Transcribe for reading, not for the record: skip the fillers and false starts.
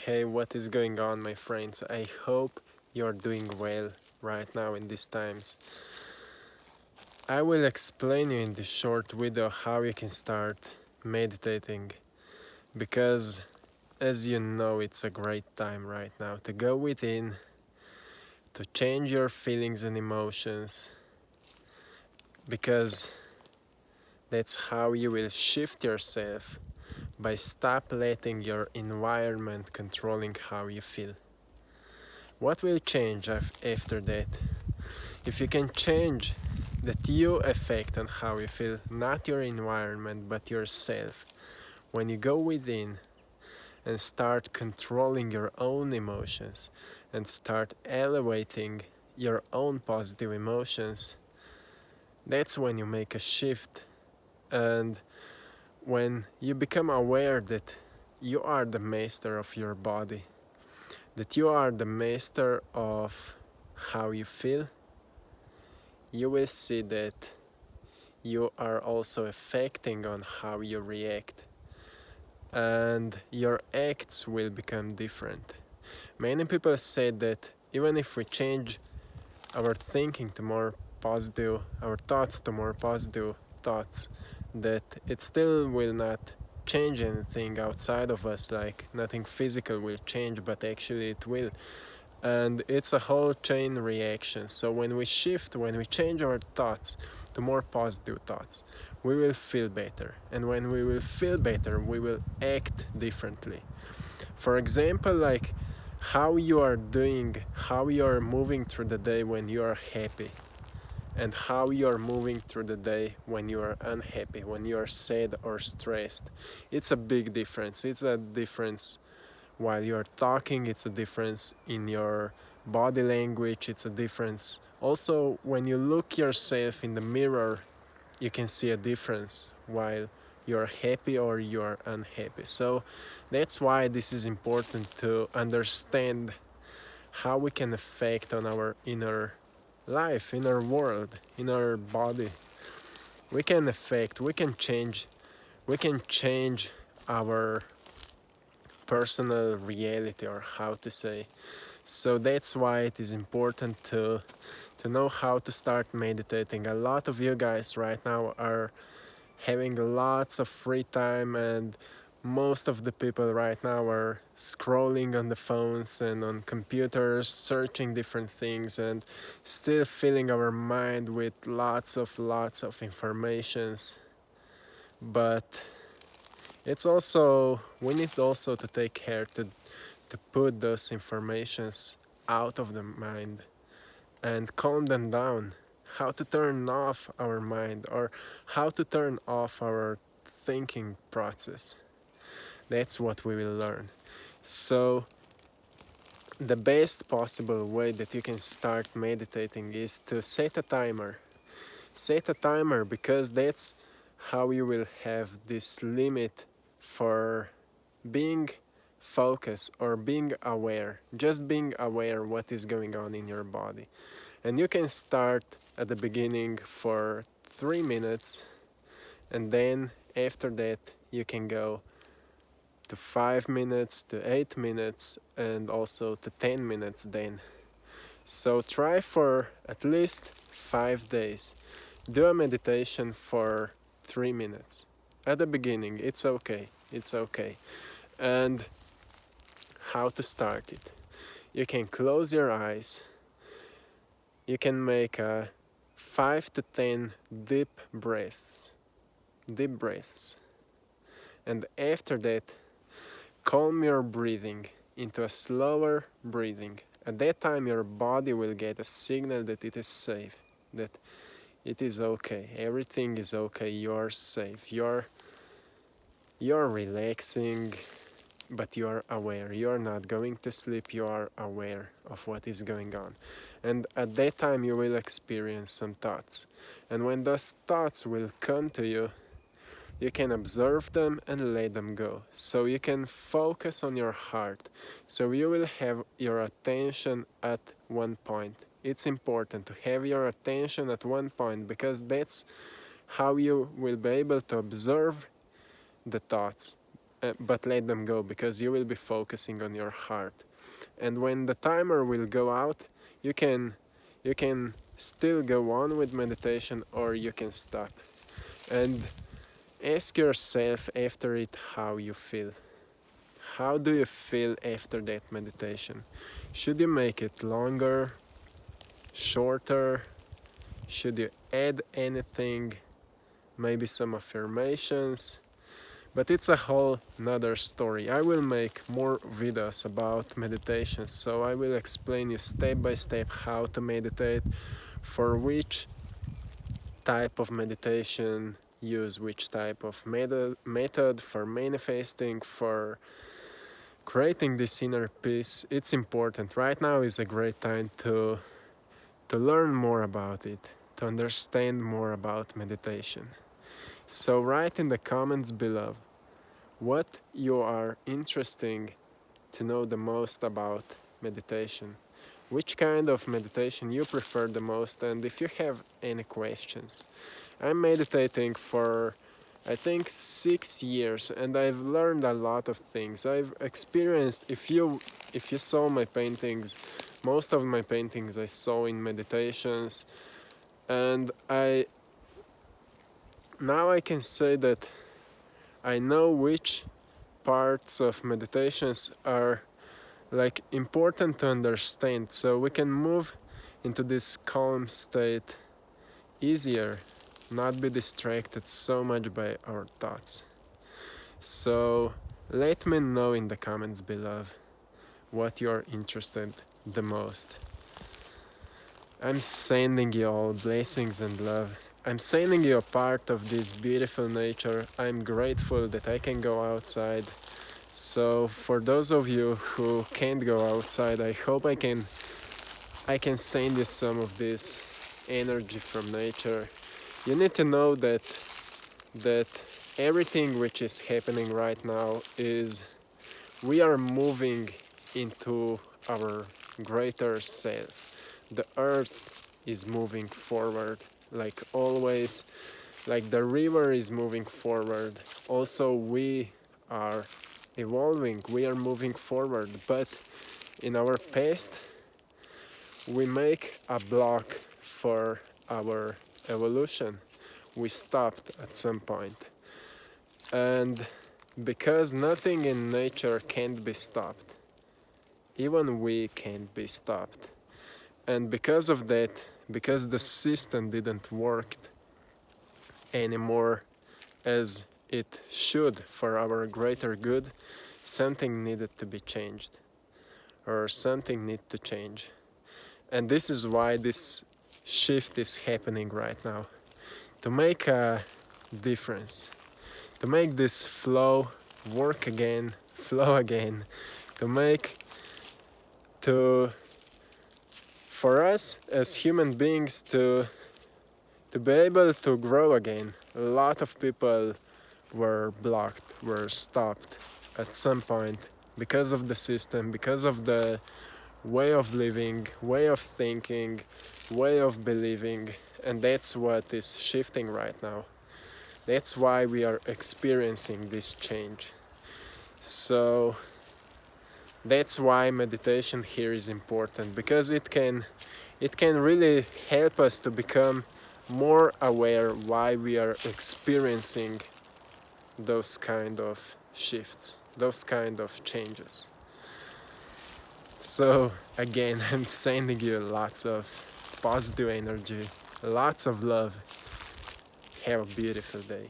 Hey, what is going on, my friends? I hope you're doing well right now in these times. I will explain you in this short video how you can start meditating because, as you know, it's a great time right now to go within, to change your feelings and emotions, because that's how you will shift yourself by stop letting your environment controlling how you feel. What will change after that? If you can change that you effect on how you feel, not your environment but yourself, when you go within and start controlling your own emotions and start elevating your own positive emotions, that's when you make a shift. And when you become aware that you are the master of your body, that you are the master of how you feel, you will see that you are also affecting on how you react, and your acts will become different. Many people say that even if we change our thinking to more positive, our thoughts to more positive thoughts, that it still will not change anything outside of us, like nothing physical will change, but actually it will. And it's a whole chain reaction. So when we shift, when we change our thoughts to more positive thoughts, we will feel better. And when we will feel better, we will act differently. For example, like how you are doing, how you are moving through the day when you are happy, and how you are moving through the day when you are unhappy, when you are sad or stressed. It's a big difference. It's a difference while you're talking, it's a difference in your body language, it's a difference. Also, when you look yourself in the mirror, you can see a difference while you're happy or you're unhappy. So that's why this is important to understand how we can affect on our inner life, inner world, inner body. We can affect, we can change our personal reality, or how to say. So that's why it is important to know how to start meditating. A lot of you guys right now are having lots of free time, and most of the people right now are scrolling on the phones and on computers, searching different things, and still filling our mind with lots of informations. But it's also, we need also to take care to put those informations out of the mind and calm them down. How to turn off our mind, or how to turn off our thinking process. That's what we will learn. So the best possible way that you can start meditating is to set a timer. Set a timer, because that's how you will have this limit for being focused or being aware, just being aware what is going on in your body. And you can start at the beginning for 3 minutes, and then after that you can go to 5 minutes, to 8 minutes, and also to 10 minutes then. So try for at least 5 days. Do a meditation for 3 minutes. At the beginning, it's okay. It's okay. And how to start it? You can close your eyes. You can make a 5 to 10 deep breaths. And after that, calm your breathing into a slower breathing. At that time, your body will get a signal that it is safe, that it is okay, everything is okay, you're safe, you're relaxing, but you are aware. You are not going to sleep, you are aware of what is going on. And at that time you will experience some thoughts. And when those thoughts will come to you, you can observe them and let them go. So you can focus on your heart. So you will have your attention at one point. It's important to have your attention at one point, because that's how you will be able to observe the thoughts. but let them go, because you will be focusing on your heart. And when the timer will go out, you can still go on with meditation, or you can stop. And ask yourself after it how you feel. How do you feel after that meditation? Should you make it longer, shorter? Should you add anything? Maybe some affirmations? But it's a whole nother story. I will make more videos about meditation, so I will explain you step by step how to meditate, for which type of meditation use which type of method for manifesting, for creating this inner peace. It's important. Right now is a great time to learn more about it, to understand more about meditation. So write in the comments below what you are interested to know the most about meditation, which kind of meditation you prefer the most, and if you have any questions. I'm meditating for I think 6 years, and I've learned a lot of things. I've experienced, if you saw my paintings, most of my paintings I saw in meditations, and now I can say that I know which parts of meditations are like important to understand, so we can move into this calm state easier, not be distracted so much by our thoughts. So let me know in the comments below what you're interested the most. I'm sending you all blessings and love. I'm sending you a part of this beautiful nature. I'm grateful that I can go outside. So for those of you who can't go outside, I hope I can send you some of this energy from nature. You need to know that everything which is happening right now is we are moving into our greater self. The earth is moving forward, like always, like the river is moving forward. Also, we are evolving, we are moving forward, but in our past, we make a block for our evolution. We stopped at some point. And because nothing in nature can't be stopped, even we can't be stopped. And because of that, because the system didn't work anymore as it should for our greater good, something needed to be changed, or something need to change. And this is why this shift is happening right now, to make a difference, to make this flow work again, flow again, for us as human beings to be able to grow again. A lot of people were blocked, were stopped at some point because of the system, because of the way of living, way of thinking, way of believing, and that's what is shifting right now. That's why we are experiencing this change. So that's why meditation here is important, because it can really help us to become more aware why we are experiencing those kind of shifts, those kind of changes. So again, I'm sending you lots of positive energy, lots of love. Have a beautiful day.